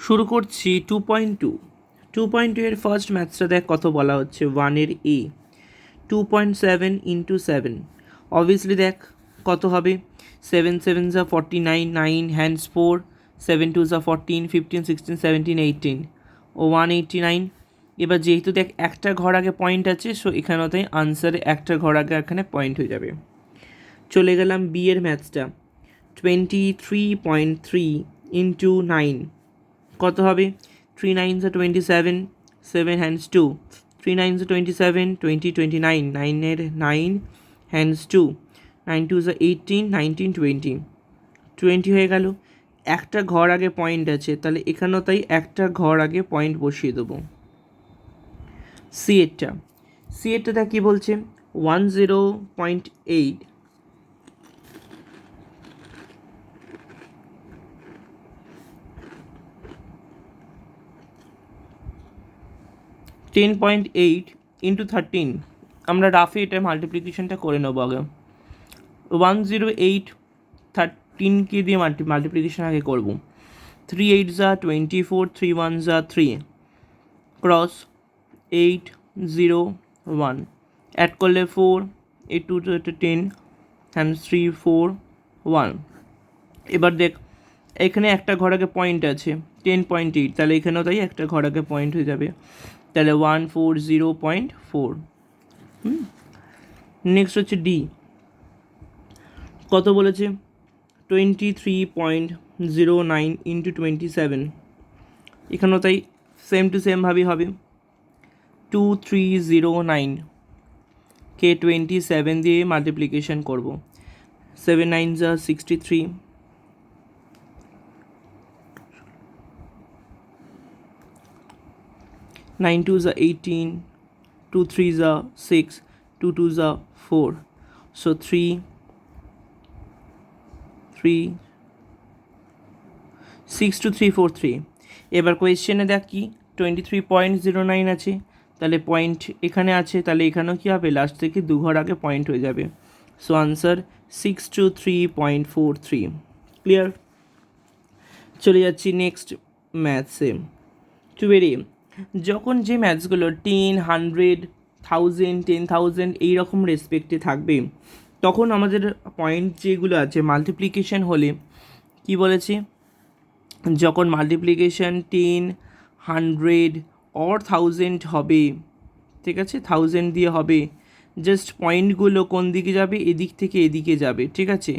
শুরু করছি 2.2 এর ফার্স্ট ম্যাথসটা দেখ কত বলা হচ্ছে 1 এর এ 2.7 ইন্টু 7 অবভিয়াসলি দেখ কত হবে 7 7 যা 49 9 হ্যান্ডস 4 7 2 যা 14 15 16 17 18 ও 189। এবার যেহেতু দেখ একটা ঘর আগে পয়েন্ট আছে সো এখানেও তাই আনসারে একটা ঘর আগে এখানে পয়েন্ট হয়ে যাবে। চলে গেলাম বি এর ম্যাথসটা 23.3 ইন্টু 9 কত হবে 3 9 27 7 হ্যান্ডস 2 3 9 27 20 29 9 এর 9 হ্যান্ডস 2 9 2 18 19 20 20 হয়ে গেল। একটা ঘর আগে পয়েন্ট আছে তাহলে এখানেও তাই একটা ঘর আগে পয়েন্ট বসিয়ে দেবো। সি এরটা দেখ কী বলছে 10.8 10.8 ইন্টু 13 আমরা রাফে এটা মাল্টিপ্লিকেশনটা করে নেবো আগে 108 13কে দিয়ে মাল্টিপ্লিকেশন আগে করবো 3 8 যা 24 3 1 যা 3 ক্রস 8 0 1 অ্যাড করলে 4 8 2 10 হ্যান্ড 3 4 1। এবার দেখ এখানে একটা ঘর আগে পয়েন্ট আছে 10.8 তাহলে এখানেও তাই একটা ঘর আগে পয়েন্ট হয়ে যাবে তাহলে 140.4। নেক্সট হচ্ছে ডি কত বলেছে 23.09 ইন্টু 27 এখানেও তাই সেম টু সেমভাবেই হবে 2309 কে 27 দিয়ে মাল্টিপ্লিকেশন করব 7 9 যা 63 9 2 যা 18 2 3 যা 6 2 2 যা 4 সো 3 3 6 2 3 4 3। এবার কোয়েশ্চেনে দেখ কি 23.09 আছে তাহলে পয়েন্ট এখানে আছে তাহলে এখানেও কী হবে লাস্ট থেকে দু ঘর আগে পয়েন্ট হয়ে যাবে সো আনসার 623.43। ক্লিয়ার। চলে যাচ্ছি নেক্সট ম্যাথসে টুয়েরি যখন যে ম্যাথসগুলো 10 100 1000 10,000 এইরকম রেসপেক্টে থাকবে তখন আমাদের পয়েন্ট যেগুলো আছে মাল্টিপ্লিকেশন হলে কি বলেছে যখন মাল্টিপ্লিকেশন 10 100 অর 1000 হবে ঠিক আছে 1000 দিয়ে হবে জাস্ট পয়েন্টগুলো কোন দিকে যাবে এদিক থেকে এদিকে যাবে ঠিক আছে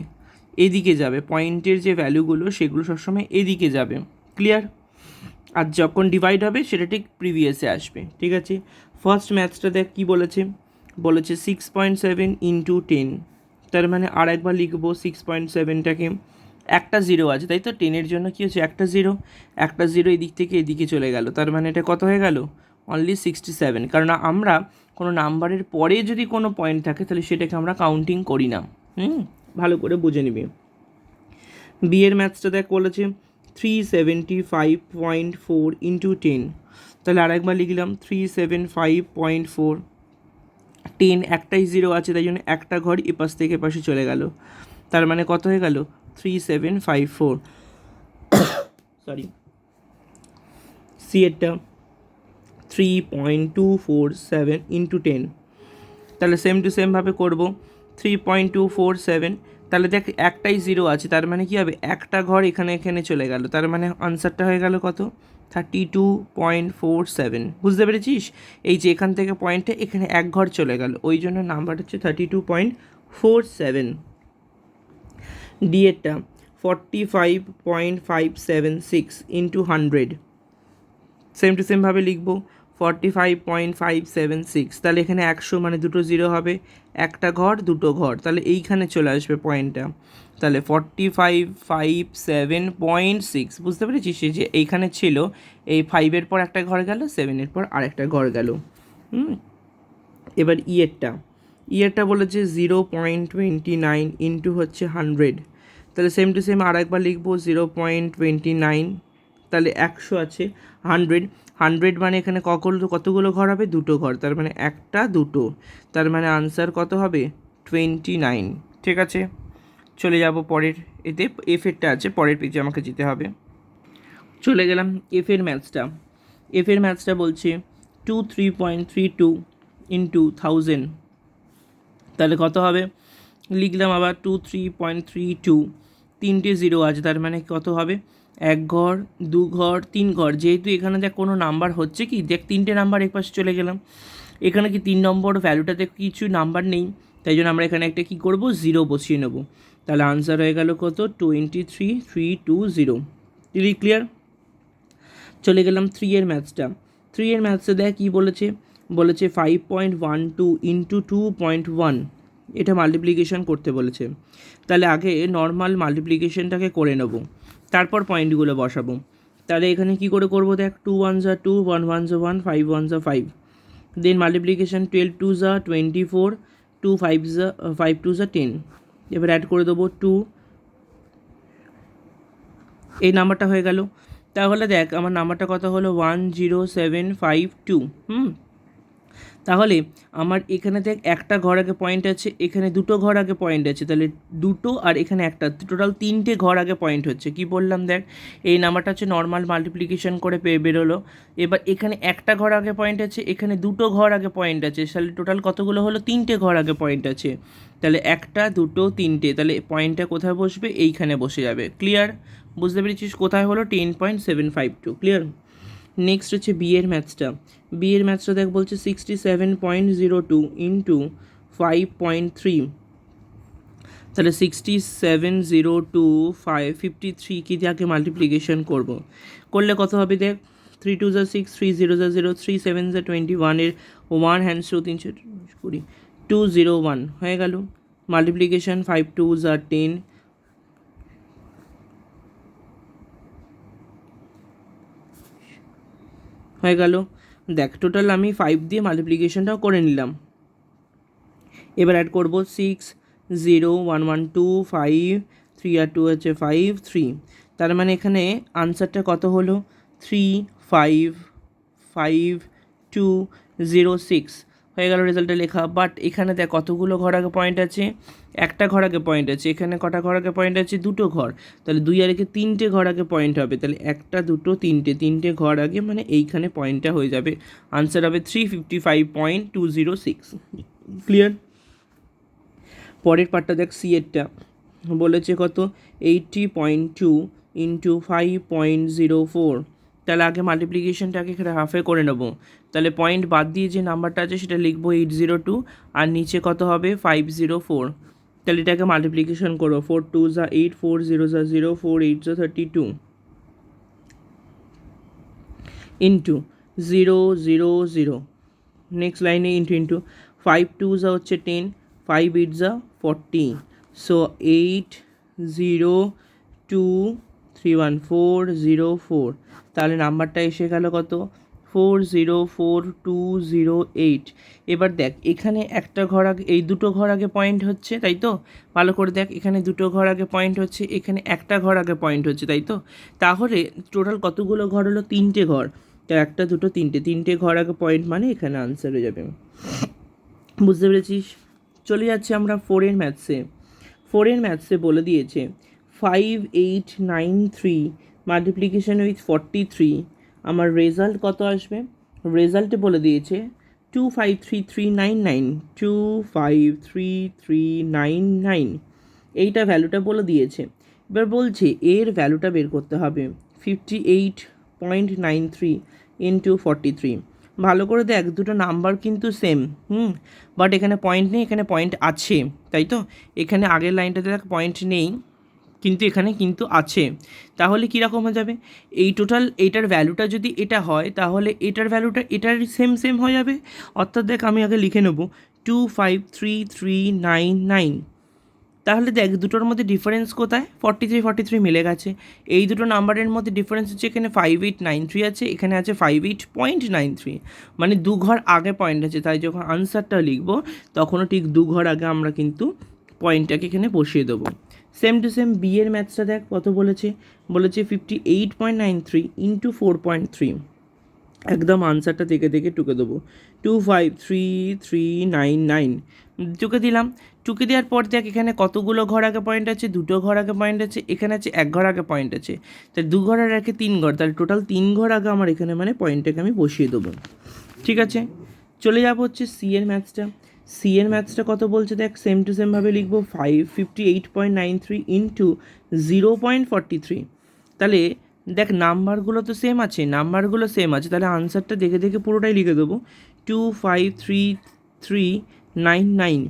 এদিকে যাবে পয়েন্টের যে ভ্যালুগুলো সেগুলো সবসময় এদিকে যাবে। ক্লিয়ার। আর যখন ডিভাইড হবে সেটা ঠিক প্রিভিয়াসে আসবে ঠিক আছে। ফার্স্ট ম্যাথসটা দেখ কী বলেছে 6.7 ইন্টু 10 তার মানে আর একবার লিখবো 6.7টাকে একটা জিরো আছে তাই তো 10-এর জন্য কী হচ্ছে একটা জিরো এদিক থেকে এদিকে চলে গেল তার মানে এটা কত হয়ে গেল অনলি 67 কারণ আমরা কোনো নাম্বারের পরে যদি কোনো পয়েন্ট থাকে তাহলে সেটাকে আমরা কাউন্টিং করি না। ভালো করে বুঝে নিবি। বি এর ম্যাথসটা দেখ বলেছে 375.4 ইন্টু 10 তাহলে আরেকবার লিখলাম 375.4 10 একটাই জিরো আছে তাই জন্য একটা ঘর এপাশ থেকে এপাশে চলে গেল তার মানে কত হয়ে গেল 3754। সরি সি এরটা 3.247 ইন্টু 10 তাহলে সেম টু সেমভাবে করবো 3.247 তাহলে দেখ একটাই জিরো আছে তার মানে কী হবে একটা ঘর এখানে এখানে চলে গেল তার মানে আনসারটা হয়ে গেল কত 32.47। বুঝতে পেরেছিস এই যে এখান থেকে পয়েন্টে এখানে এক ঘর চলে গেল ওই জন্য নাম্বার হচ্ছে 32.47। ডি এরটা 45.576 ইন্টু 100 সেম টু সেমভাবে লিখবো 45.576 তাহলে এখানে 100 মানে দুটো জিরো হবে একটা ঘর দুটো ঘর তাহলে এইখানে চলে আসবে পয়েন্টটা তাহলে 4557.6 বুঝতে পেরেছিস যে এইখানে ছিল এই 5-এর পর একটা ঘর গেল 7-এর পর আরেকটা ঘর গেল। এবার ইয়েরটা বলেছে 0.29 ইন্টু হচ্ছে 100 তাহলে সেম টু সেম আর একবার লিখবো 0.29 তাহলে 100 আছে 100 মানে এখানে কতগুলো ঘর হবে দুটো ঘর তার মানে একটা দুটো তার মানে আনসার কত হবে 29। ঠিক আছে চলে যাব পরের এতে এফেক্টটা আছে পরের পেজে আমাকে যেতে হবে। চলে গেলাম এফের ম্যাথসটা বলছে 23.32 ইন্টু 1000, তাহলে কত হবে? লিখলাম আবার 23.32, তিনটে জিরো আছে, তার মানে কত হবে? এক ঘর, দু ঘর, তিন ঘর। যেহেতু এখানে দেখ কোনো নাম্বার হচ্ছে কি, দেখ তিনটে নাম্বার এক পাশে চলে গেলাম, এখানে কি 3 নম্বর ভ্যালুটাতে কিছু নাম্বার নেই, তাই জন্য আমরা এখানে একটা কী করবো, জিরো বসিয়ে নেবো। তাহলে আনসার হয়ে গেল কত? 23,320। ক্লিয়ার? চলে গেলাম 3 এর ম্যাথসে দেখ কী বলেছে, 5.12 ইন্টু 2.1, এটা মাল্টিপ্লিকেশন করতে বলেছে। তাহলে আগে নর্মাল মাল্টিপ্লিকেশনটাকে করে নেব, তারপর পয়েন্টগুলো বসাবো। তাহলে এখানে কি করে করবো দেখ, 2 1 যা 2, 1 1 যা 1, 5 1 যা 5, দেন মাল্টিপ্লিকেশন 12 2 যা 24, 2 5 যা 5 2 যা 10, এবার অ্যাড করে দেবো 2, এই নাম্বারটা হয়ে গেল। তাহলে দেখ আমার নাম্বারটা কত হলো, 10752। তাহলে আমার এখানে দেখ একটা ঘর আগে পয়েন্ট আছে, এখানে দুটো ঘর আগে পয়েন্ট আছে, তাহলে দুটো আর এখানে একটা, টোটাল তিনটে ঘর আগে পয়েন্ট হচ্ছে। কি বললাম দেখ, এই নাম্বারটা হচ্ছে নর্মাল মাল্টিপ্লিকেশন করে বেরোলো। এবার এখানে একটা ঘর আগে পয়েন্ট আছে, এখানে দুটো ঘর আগে পয়েন্ট আছে, তাহলে টোটাল কতগুলো হলো, তিনটে ঘর আগে পয়েন্ট আছে। তাহলে একটা, দুটো, তিনটে, তাহলে পয়েন্টটা কোথায় বসবে, এইখানে বসে যাবে। ক্লিয়ার? বুঝতে পেরেছিস কোথায় হলো? 10.752। ক্লিয়ার? নেক্সট হচ্ছে বি এর ম্যাথসটা দেখ বলছে 67.02 ইন্টু 5.3, তাহলে 6702 553 কি দিয়ে আগে মাল্টিপ্লিকেশন করলে কত হবে দেখ, 3 2 যা 6, 3 0 যা 0, 3 7 যা 21, এর 1 হ্যান্ডস টু 320, 201 হয়ে গেল। মাল্টিপ্লিকেশন 5 2 যা 10, হয়ে গেল। দেখ টোটাল আমি 5 দিয়ে মাল্টিপ্লিকেশনটাও করে নিলাম। এবার অ্যাড করবো 6 0 1 1 2 5, 3 আর 2 হচ্ছে 5 3, তার মানে এখানে আনসারটা কত হলো, 3 5 5 2 0 6 হয়ে গেল রেজাল্টে লেখা। বাট এখানে দেখ কতগুলো ঘর আগে পয়েন্ট আছে, একটা ঘর আগে পয়েন্ট আছে, এখানে কটা ঘর আগে পয়েন্ট আছে, দুটো ঘর, তাহলে 2 আর 1 তিনটে ঘর আগে পয়েন্ট হবে, তাহলে একটা দুটো তিনটে ঘর আগে, মানে এইখানে পয়েন্টটা হয়ে যাবে। আনসার হবে 355.206। ক্লিয়ার? পরের পার্টটা দেখ সি এরটা বলেছে কত, 80.2 ইন্টু 5.04, তাহলে আগে মাল্টিপ্লিকেশনটাকে এখানে হাফে করে নেব। তাহলে পয়েন্ট বাদ দিয়ে যে নাম্বারটা আছে সেটা লিখবো 802, আর নিচে কত হবে 504। তাহলে এটাকে মাল্টিপ্লিকেশন করবো, 4 2 যা 8, 4 0 যা 0, 4 8 যা 32, ইন্টু 0 0 0, নেক্সট লাইনে ইন্টু 5 2 যা হচ্ছে 10, 5 8 যা 40, সো 8 0 2 3 1 4 0 4, তাহলে নাম্বারটা এসে গেল কত, 404208। এবার দেখ এখানে একটা ঘর আগে, এই দুটো ঘর আগে পয়েন্ট হচ্ছে, তাই তো? ভালো করে দেখ, এখানে দুটো ঘর আগে পয়েন্ট হচ্ছে, এখানে একটা ঘর আগে পয়েন্ট হচ্ছে, তাই তো? তাহলে টোটাল কতগুলো ঘর হলো, তিনটে ঘর। তো একটা দুটো তিনটে ঘর আগে পয়েন্ট, মানে এখানে আনসার হয়ে যাবে। বুঝতে পেরেছিস? চলে যাচ্ছে আমরা 4 এর ম্যাথসে বলে দিয়েছে 5893 মাল্টিপ্লিকেশন উইথ 43, আমার রেজাল্ট কত আসবে? রেজাল্টে বলে দিয়েছে 253399, 253399, এইটা ভ্যালুটা বলে দিয়েছে। এবার বলছে এর ভ্যালুটা বের করতে হবে, 58.93 ইন্টু 43। ভালো করে দেখ দুটো নাম্বার কিন্তু সেম, বাট এখানে পয়েন্ট নেই, এখানে পয়েন্ট আছে, তাই তো? এখানে আগের লাইনটাতে দেখ পয়েন্ট নেই, কিন্তু এখানে কিন্তু আছে। তাহলে কীরকম হয়ে যাবে, এই টোটাল এইটার ভ্যালুটা যদি এটা হয়, তাহলে এটার ভ্যালুটা এটার সেম হয়ে যাবে। অর্থাৎ দেখ আমি আগে লিখে নেব 253399। তাহলে দেখ দুটোর মধ্যে ডিফারেন্স কোথায়, 43 মিলে গেছে। এই দুটো নাম্বারের মধ্যে ডিফারেন্স হচ্ছে এখানে 5893 আছে, এখানে আছে 58.93, মানে দু ঘর আগে পয়েন্ট আছে। তাই যখন আনসারটা লিখবো তখনও ঠিক দু ঘর আগে আমরা কিন্তু পয়েন্টটাকে এখানে বসিয়ে দেবো। সেম টু সেম বি এর ম্যাথসটা দেখ কত বলেছে, 58.93 ইন্টু 4.3, একদম আনসারটা দেখে টুকে দেবো, 253399 টুকে দিলাম। টুকে দেওয়ার পর দেখ এখানে কতগুলো ঘর আগে পয়েন্ট আছে, দুটো ঘর আগে পয়েন্ট আছে, এখানে আছে এক ঘর আগে পয়েন্ট আছে, তাহলে দু ঘর আর একে তিন ঘর, তাহলে টোটাল তিন ঘর আগে আমার এখানে মানে পয়েন্টটাকে আমি বসিয়ে দেবো। ঠিক আছে, চলে যাবো হচ্ছে সি এর ম্যাথসটা। সি এর ম্যাথসটা কত বলছে দেখ, সেম টু সেমভাবে লিখবো 558.93 ইন্টু 0.43। তাহলে দেখ নাম্বারগুলো তো সেম আছে, নাম্বারগুলো সেম আছে, তাহলে আনসারটা দেখে দেখে পুরোটাই লিখে দেবো 25339।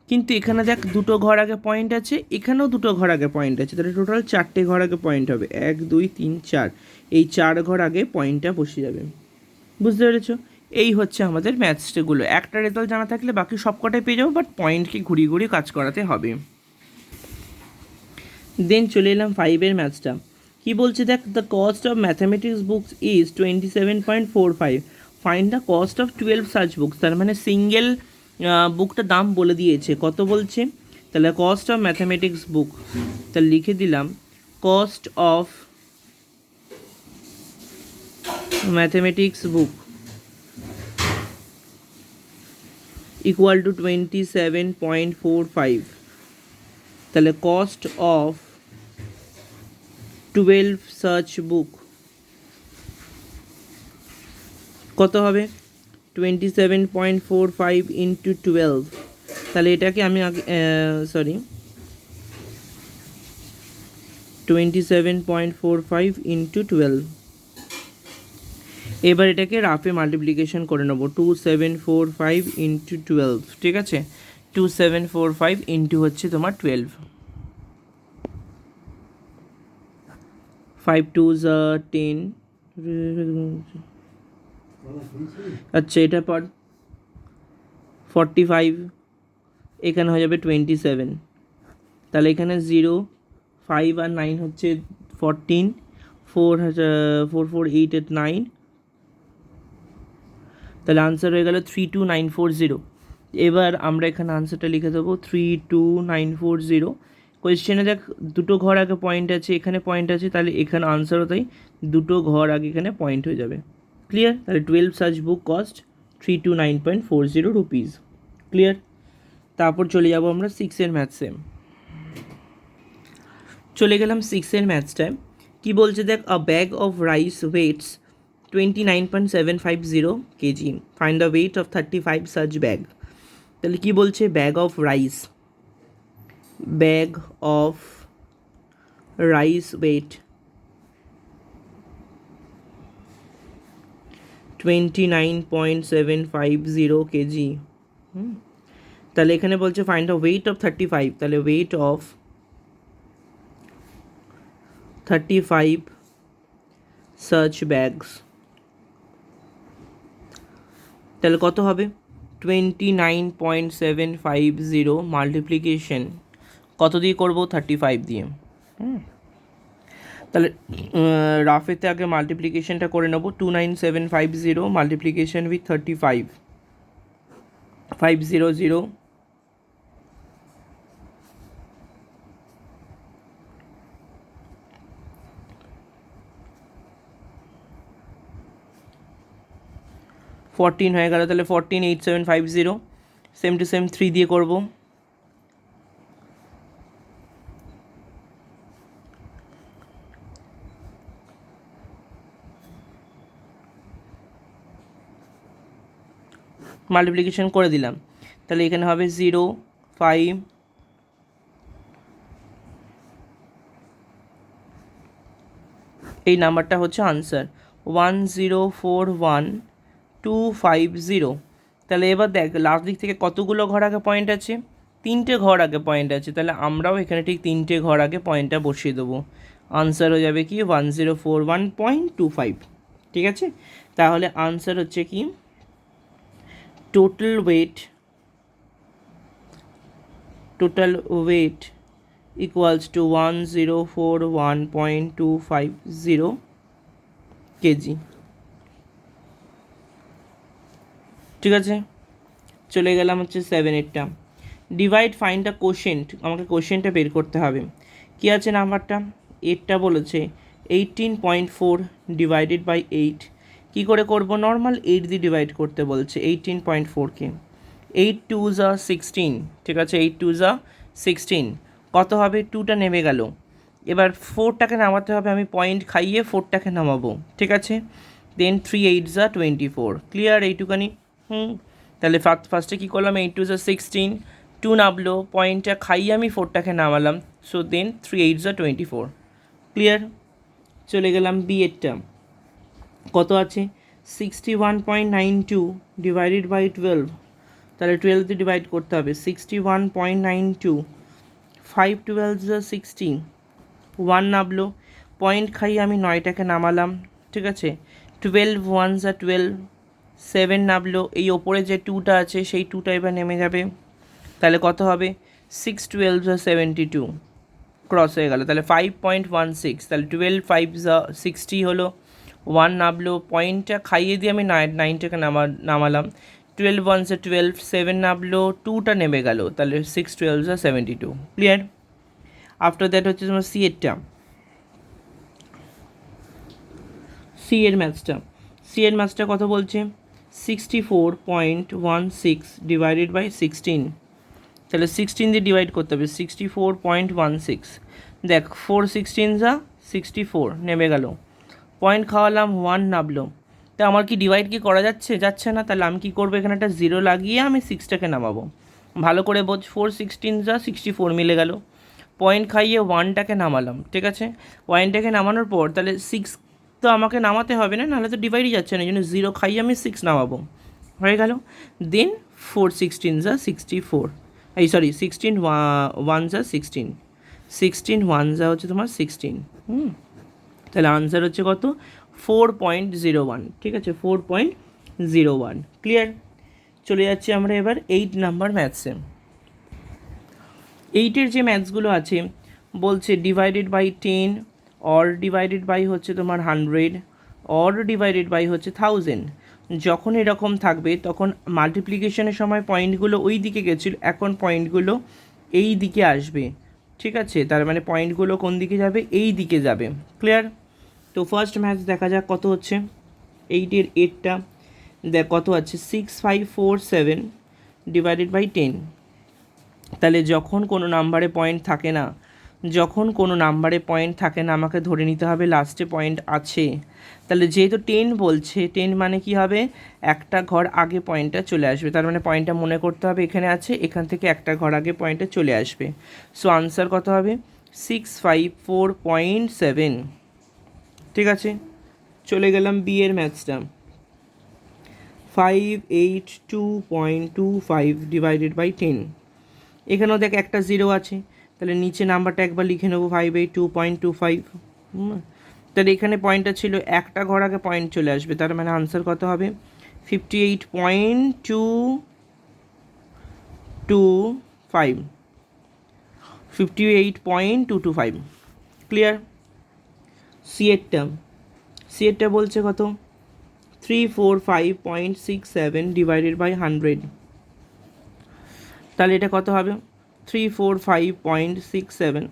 কিন্তু এখানে দেখ দুটো ঘর আগে পয়েন্ট আছে, এখানেও দুটো ঘর আগে পয়েন্ট আছে, তাহলে টোটাল চারটে ঘর আগে পয়েন্ট হবে, 1 2 3 4, এই 4 ঘর আগে পয়েন্টটা বসে যাবে। বুঝতে পেরেছো? এই হচ্ছে আমাদের ম্যাথসগুলো। একটা রেজাল্ট জানা থাকলে বাকি সবকটাই পেয়ে যাবো, বাট পয়েন্টকে ঘুরিয়ে ঘুরিয়ে কাজ করাতে হবে। দেন চলে এলাম 5-এর ম্যাথসটা। কী বলছে দেখ, the cost of mathematics books is 27.45, find the cost of 12 search books. তার মানে সিঙ্গেল বুকটার দাম বলে দিয়েছে, কত বলছে, তাহলে কস্ট অফ ম্যাথামেটিক্স বুক, তাহলে লিখে দিলাম cost of mathematics book equal to 27.45, তাহলে কস্ট অফ 12 সার্চ বুক কত হবে, 27.45 ইন্টু 12, তাহলে এটাকে আমি আগে 27.45 ইন্টু 12, এবার এটাকে রাফে মাল্টিপ্লিকেশন করে নেবো, 2745 ইন্টু 12। ঠিক আছে, 2745 ইন্টু হচ্ছে তোমার 12, 5 2 10। আচ্ছা, এটা পর 45, এখানে হয়ে যাবে 27, তাহলে এখানে 0 5 আর 9 হচ্ছে 14, 4 4 4 8 8 9, তাহলে আনসার হয়ে গেল 32940। এবার আমরা এখানে আনসারটা লিখে দেবো 32940। কোয়েশ্চেনে দেখ দুটো ঘর আগে পয়েন্ট আছে, এখানে পয়েন্ট আছে, তাহলে এখানে আনসারও তাই দুটো ঘর আগে এখানে পয়েন্ট হয়ে যাবে। ক্লিয়ার? তাহলে 12 সার্চ বুক কস্ট 329.40 রুপিস। ক্লিয়ার? তারপর চলে যাব আমরা 6-এর ম্যাথসে। চলে গেলাম 6-এর ম্যাথসটায়। কী বলছে দেখ, a bag of rice weights 29.750 kg, find the weight of 35 such bag. তাহলে কী বলছে, bag of rice weight 29.750 kg। তাহলে এখানে বলছে ফাইন্ড দ্য ওয়েট অফ 35, তাহলে ওয়েট অফ 35 such bags, তাহলে কত হবে, 29.750 মাল্টিপ্লিকেশন কত দিয়ে করব, 35 দিয়ে। তাহলে রাফেতে আগে মাল্টিপ্লিকেশনটা করে নেবো, 29750 মাল্টিপ্লিকেশন উইথ 35 500, ফোরটিন হয়ে গেল, তাহলে 148750, সেম টু সেম 3 দিয়ে করব, মাল্টিপ্লিকেশন করে দিলাম, তাহলে এখানে হবে 0 5, এই নাম্বারটা হচ্ছে আনসার 1041250। তাহলে এবার দেখ লাস্ট দিক থেকে কতগুলো ঘর আগে পয়েন্ট আছে, 3টে ঘর আগে পয়েন্ট আছে, তাহলে আমরাও এখানে ঠিক 3টে ঘর আগে পয়েন্টটা বসিয়ে দেবো। আনসার হয়ে যাবে কি 1041.25। ঠিক আছে, তাহলে আনসার হচ্ছে কি total wait equals to 1041.250 KG. ঠিক আছে, চলে গেলাম হচ্ছে 7-এরটা। ডিভাইড ফাইন্ড দ্য কোশেন্ট, আমাকে কোশেন্টটা বের করতে হবে। কী আছে নাম্বারটা, 8টা বলেছে, 18.4 ডিভাইডেড বাই 8। কী করে করব, নর্মাল 8 দিয়ে ডিভাইড করতে বলছে 18.4কে। 8 2 যা 16, ঠিক আছে, 8 2 যা 16, কত হবে, 2টা নেমে গেল। এবার 4টাকে নামাতে হবে, আমি পয়েন্ট খাইয়ে 4টাকে নামাবো, ঠিক আছে। দেন 3 8 যা 24, ক্লিয়ার এইটুকানি। তাহলে ফার্স্টে কী করলাম, 8 2 যা 16, 2 নামলো, পয়েন্টটা খাইয়ে আমি 4টাকে নামালাম, সো দেন 3 8 যা 24, ক্লিয়ার। চলে গেলাম বি এরটা, কত আছে, 61.92 ডিভাইডেড বাই 12, তাহলে 12 দিয়ে ডিভাইড করতে হবে, 61.92, 5 12 যা 60, 1 নামলো, পয়েন্ট খাইয়ে আমি 9টাকে নামালাম, ঠিক আছে। 12 1 যা 12, 7 নামলো, এই ওপরে যে 2টা আছে সেই 2টা এবার নেমে যাবে, তাহলে কত হবে, 6 12 যা 72, ক্রস হয়ে গেল, তাহলে 5.16, তাহলে 12 5 যা 60 হলো, 1 নামলো, পয়েন্টটা খাইয়ে দিয়ে আমি 9টাকে নামালাম, 12 1 যা 12, 7 নামলো, 2টা নেমে গেল, তাহলে 6 12 যা 72, ক্লিয়ার। আফটার দ্যাট হচ্ছে তোমার সি এরটা, সি এর ম্যাথসটা কত বলছে, 64.16 ডিভাইডেড বাই 16, তাহলে 16 দিয়ে ডিভাইড করতে হবে, 64.16, দেখ 4 16 যা 64 নেমে গেল, পয়েন্ট খাওয়ালাম, 1 নামলো, তা আমার কি ডিভাইড কি করা যাচ্ছে না, তাহলে আমি কী করবো, এখানে একটা 0 লাগিয়ে আমি 6টাকে নামাবো, ভালো করে বোঝ, 4 16 যা 64 মিলে গেল, পয়েন্ট খাইয়ে 1টাকে নামালাম, ঠিক আছে। 1টাকে নামানোর পর তাহলে 6 তো আমাকে নামাতে হবে না, নাহলে তো ডিভাইডই যাচ্ছে না, এই জন্য 0 খাইয়ে আমি 6 নামাবো, হয়ে গেল। দেন 4 16 যা 64, এই সরি 16 1 যা 16, 16 1 যা হচ্ছে তোমার 16, তাহলে আনসার হচ্ছে কত, 4.01, ঠিক আছে, 4.01, ক্লিয়ার। চলে যাচ্ছি আমরা এবার 8 নাম্বার ম্যাথসে। 8-এর যে ম্যাথসগুলো আছে বলছে divided by 10, or divided by হচ্ছে তোমার 100, অর ডিভাইডেড বাই হচ্ছে 1000, যখন এরকম থাকবে তখন মাল্টিপ্লিকেশনের সময় পয়েন্টগুলো ওই দিকে গেছিলো, এখন পয়েন্টগুলো এই দিকে আসবে, ঠিক আছে, তার মানে পয়েন্টগুলো কোন দিকে যাবে, এই দিকে যাবে, ক্লিয়ার। তো ফার্স্ট ম্যাথস দেখা যাক কত হচ্ছে, 8-এর 8টা দেখ কত আছে, 6547 ডিভাইডেড বাই 10, তাহলে যখন কোনো নাম্বারে পয়েন্ট থাকে না, আমাকে ধরে নিতে হবে লাস্টে পয়েন্ট আছে, তাহলে যেহেতু 10 বলছে, 10 মানে কি হবে, একটা ঘর আগে পয়েন্টটা চলে আসবে, তার মানে পয়েন্টটা মনে করতে হবে এখানে আছে, এখান থেকে একটা ঘর আগে পয়েন্টটা চলে আসবে, সো আনসার কত হবে, 654.7, ঠিক আছে। চলে গেলাম বি এর ম্যাথসটা, 582.25 ডিভাইডেড বাই 10, এখানেও দেখ একটা 0 আছে, তাহলে নিচে নাম্বারটা একবার লিখে নেবো, 582.25, তাহলে এখানে পয়েন্টটা ছিল, একটা ঘর আগে পয়েন্ট চলে আসবে, তার মানে আনসার কত হবে, 58.225, 58.225, ক্লিয়ার। সি এরটা বলছে কত, 345.67 ডিভাইডেড বাই 100, তাহলে এটা কত হবে, 345.67,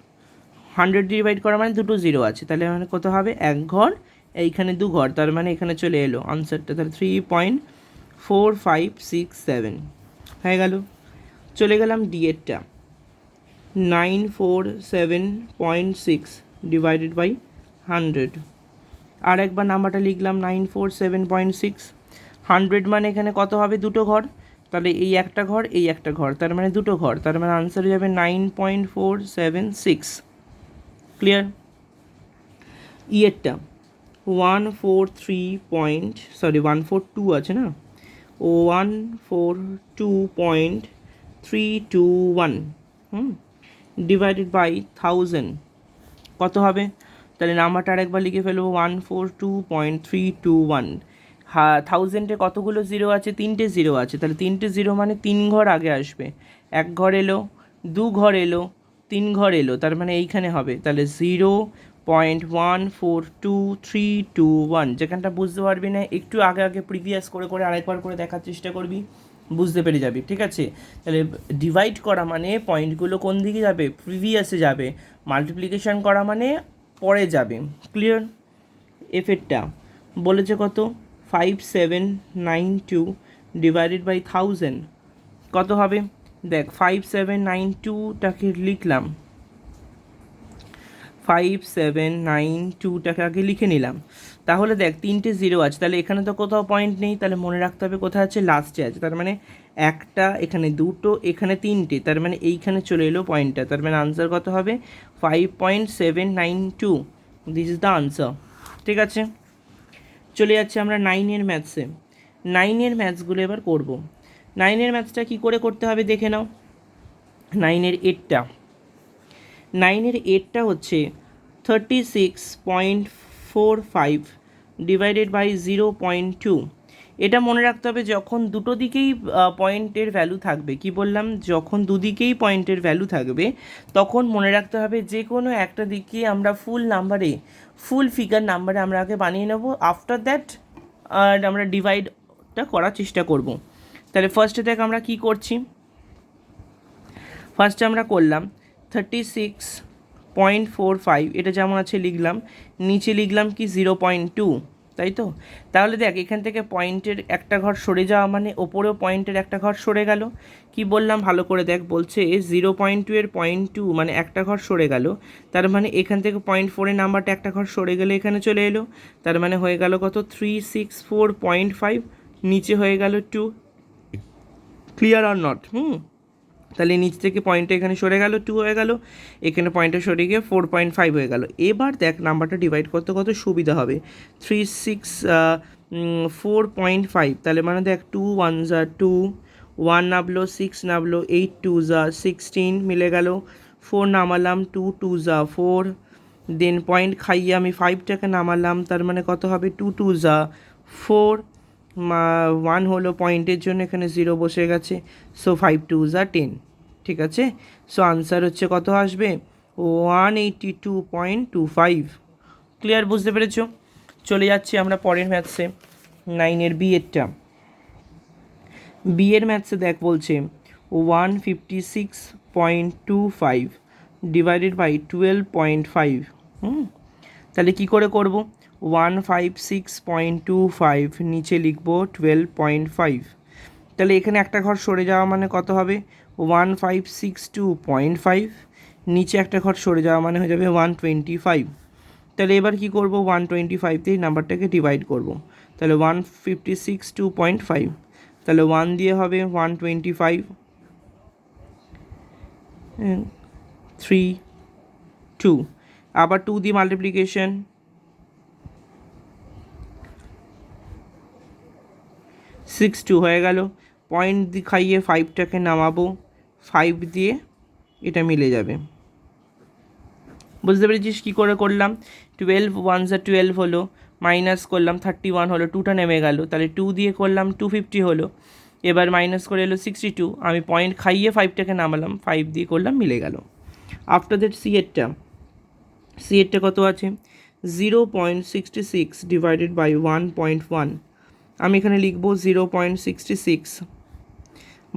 100 ডিভাইড করা মানে দুটো 0 আছে, তাহলে মানে কত হবে, এক ঘর, এইখানে 2 ঘর, তার মানে এখানে চলে এলো আনসারটা, তাহলে 3.4567 হয়ে গেল। চলে গেলাম ডি এরটা, 947.6 ডিভাইডেড বাই 100, আর একবার নাম্বারটা লিখলাম 947.6, 100 মানে এখানে কত হবে, দুটো ঘর, তাহলে এই একটা ঘর, এই একটা ঘর, তার মানে দুটো ঘর, তার মানে আনসার হয়ে যাবে 9.476, ক্লিয়ার। ইয়েরটা 142 আছে না, 142.321 ডিভাইডেড বাই 1000 কত হবে, তাহলে নাম্বারটা আরেকবার লিখে ফেলবো, 142.321, 1000-এ কতগুলো 0 আছে, 3টে 0 আছে, তাহলে 3টে 0 মানে 3 ঘর আগে আসবে, এক ঘর এলো, 2 ঘর এলো, 3 ঘর এলো, তার মানে এইখানে হবে, তাহলে 0.142321, যেখানটা বুঝতে পারবি না একটু আগে প্রিভিয়াস করে আরেকবার করে দেখার চেষ্টা করবি, বুঝতে পেরে যাবি, ঠিক আছে। তাহলে ডিভাইড করা মানে পয়েন্টগুলো কোন দিকে যাবে, প্রিভিয়াসে যাবে, মাল্টিপ্লিকেশন করা মানে পরে যাবে, ক্লিয়ার। এফেরটা বলেছে কত, 5792 ডিভাইডেড বাই 1000, কত হবে দেখ 5792টাকে লিখলাম, 5792টাকে আগে লিখে নিলাম। তাহলে দেখ 3টে জিরো আছে, তাহলে এখানে তো কোথাও পয়েন্ট নেই, তাহলে মনে রাখতে হবে কোথায় আছে, লাস্টে আছে। তার মানে একটা, এখানে দুটো, এখানে 3টে, তার মানে এইখানে চলে এলো পয়েন্টটা। তার মানে আনসার কত হবে 5.792। This is the answer. ঠিক আছে, চলে যাচ্ছে আমরা 9-এর ম্যাথসে। 9-এর ম্যাথসগুলো এবার করব। 9-এর ম্যাথসটা কী করে করতে হবে দেখে নাও। 9-এর 8টা হচ্ছে 36.45 ডিভাইডেড বাই 0.2। এটা মনে রাখতে হবে যখন দুটো দিকেই পয়েন্টের ভ্যালু থাকবে। কি বললাম, যখন দুদিকেই পয়েন্টের ভ্যালু থাকবে তখন মনে রাখতে হবে যে কোনো একটা দিকে আমরা ফুল ফিগার নাম্বারে আমরা আগে বানিয়ে নেব। আফটার দ্যাট আমরা ডিভাইডটা করার চেষ্টা করব। তাহলে ফার্স্টে দেখ আমরা কি করছি, ফার্স্টে আমরা করলাম 36.45, এটা যেমন আছে লিখলাম, নিচে লিখলাম কি 0.2, তাই তো। তাহলে দেখ এখান থেকে পয়েন্টের একটা ঘর সরে যাওয়া মানে ওপরেও পয়েন্টের একটা ঘর সরে গেল। কি বললাম ভালো করে দেখ, বলছে 0.2 এর 0.2 মানে একটা ঘর সরে গেল। তার মানে এখান থেকে 0.4 নাম্বারটা একটা ঘর সরে গেলে এখানে চলে এলো। তার মানে হয়ে গেল কত 364.5, নিচে হয়ে গেল 2। Clear or not? তাহলে নিচ থেকে পয়েন্টটা এখানে সরে গেল 2 হয়ে গেল, এখানে পয়েন্টটা সরে গিয়ে 4.5 হয়ে গেল। এবার দেখ নাম্বারটা ডিভাইড করতে কত সুবিধা হবে, 4.5, তাহলে মানে দেখ 2 1 যা 2, 1 নামলো, 6 নামলো, 8 2 যা 16 মিলে গেল, 4 নামালাম, 2 2 যা 4, দেন পয়েন্ট খাইয়ে আমি 5টাকে নামালাম, তার মানে কত হবে 2 2 যা 4, 1 হলো পয়েন্টের জন্য, এখানে 0 বসে গেছে, সো 5 2 যা 10। ঠিক আছে, সো আনসার হচ্ছে কত আসবে 182.25। ক্লিয়ার, বুঝতে পেরেছো? চলে যাচ্ছি আমরা পরের ম্যাথসে, 9-এর বিয়ের ম্যাথসে দেখ বলছে 156.25 ডিভাইডেড বাই 12.5। তাহলে কি করে করব, 156.25 নিচে লিখব 12.5। তাহলে এখানে একটা ঘর সরে যাওয়া মানে কত হবে 1562.5, নিচে একটা ঘর সরে যাওয়া মানে হয়ে যাবে 125। তাহলে এবার কি করব, 125 দিয়ে নাম্বারটাকে ডিভাইড করব। তাহলে 156.25, তাহলে 1 দিয়ে হবে 125, 3 2, আবার 2 দিয়ে মাল্টিপ্লিকেশন, 6 2 হয়ে গেল, পয়েন্ট দিয়ে খাইয়ে 5টাকে নামাবো, 5 দিয়ে এটা মিলে যাবে। বুঝতে পেরেছিস কী করে করলাম, 12 1 যা 12 হলো, মাইনাস করলাম 31 হলো, 2টা নেমে গেল, তাহলে 2 দিয়ে করলাম 250 হলো, এবার মাইনাস করে এলো 62, আমি পয়েন্ট খাইয়ে 5টাকে নামালাম, 5 দিয়ে করলাম, মিলে গেল। আফটার দ্যাট সিএরটা কত আছে 0.66 ডিভাইডেড বাই 1.1, আমি এখানে লিখব 0.66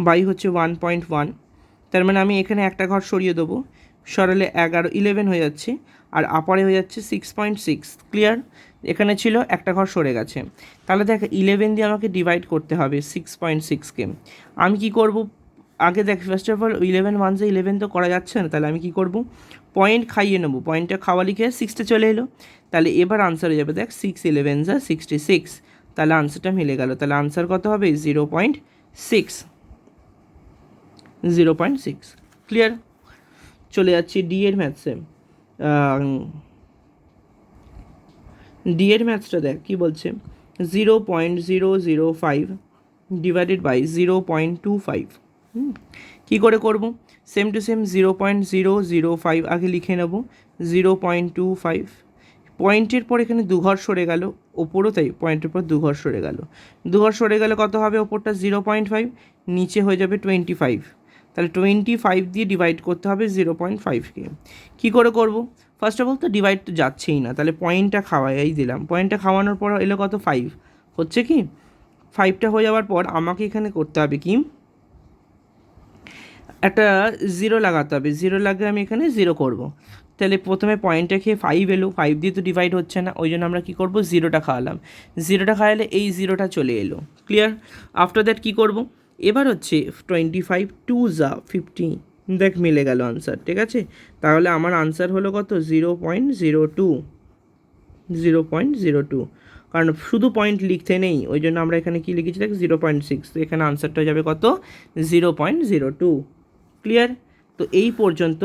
বাই হচ্ছে 1.1। তার মানে আমি এখানে একটা ঘর সরিয়ে দেবো, সরালে 11 হয়ে যাচ্ছে, আর আপারে হয়ে যাচ্ছে 6.6। ক্লিয়ার, এখানে ছিল একটা ঘর সরে গেছে। তাহলে দেখ 11 দিয়ে আমাকে ডিভাইড করতে হবে 6.6কে। আমি কি করব, আগে দেখ ফার্স্ট অফ অল 11 1 যে 11 তো করা যাচ্ছে না, তাহলে আমি কি করব, পয়েন্ট খাইয়ে নেবো, পয়েন্টটা খাওয়া লিখে 6টা চলে এলো। তাহলে এবার আনসার হয়ে যাবে দেখ 6 11 যা 66, তাহলে আনসারটা মিলে গেল। তাহলে আনসার কত হবে 0.6। ক্লিয়ার, চলে যাচ্ছি ডি এর ম্যাথসে। ডি এর ম্যাথসটা দেখ কী বলছে, 0.005 ডিভাইডেড বাই 0.25। কী করে করব, সেম টু সেম 0.005 আগে লিখে নেব, 0.25, পয়েন্টের পর এখানে দুঘর সরে গেল, ওপরও তাই পয়েন্টের পর দুঘর সরে গেল, দুঘর সরে গেলে কত হবে, ওপরটা 0.5, নিচে হয়ে যাবে 25, তাহলে 25 দিয়ে ডিভাইড করতে হবে 0.5কে। কী করে করব, ফার্স্ট অফ অল তো ডিভাইড তো যাচ্ছেই না, তাহলে পয়েন্টটা খাওয়াই দিলাম, পয়েন্টটা খাওয়ানোর পর এলো কত 5, হচ্ছে কি 5টা হয়ে যাওয়ার পর আমাকে এখানে করতে হবে কি, একটা 0 লাগাতে হবে, 0 লাগিয়ে আমি এখানে 0 করব। তাহলে প্রথমে পয়েন্টটা খেয়ে 5 এলো, 5 দিয়ে তো ডিভাইড হচ্ছে না, ওই জন্য আমরা কী করবো 0টা খাওয়ালাম, 0টা খাওয়ালে এই 0টা চলে এলো। ক্লিয়ার, আফটার দ্যাট কী করব, এবার হচ্ছে 25 টু যা 50, দেখ মিলে গেল আনসার, ঠিক আছে। তাহলে আমার আনসার হলো কত, 0.02, 0.02, কারণ শুধু পয়েন্ট লিখতে নেই, ওই জন্য আমরা এখানে কি লিখেছি দেখ 0.6, তো এখানে আনসারটা যাবে কত, 0.02। ক্লিয়ার? তো এই পর্যন্ত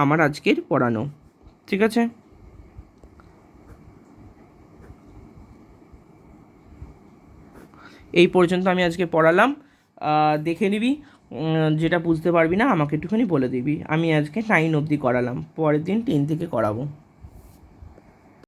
আমার আজকের পড়ানো, ঠিক আছে। এই পর্যন্ত আমি আজকে পড়ালাম, দেখে নিবি, যেটা বুঝতে পারবি না আমাকে একটুখানি বলে দিবি। আমি আজকে 9 অবধি করালাম, পরের দিন 10 থেকে করাবো।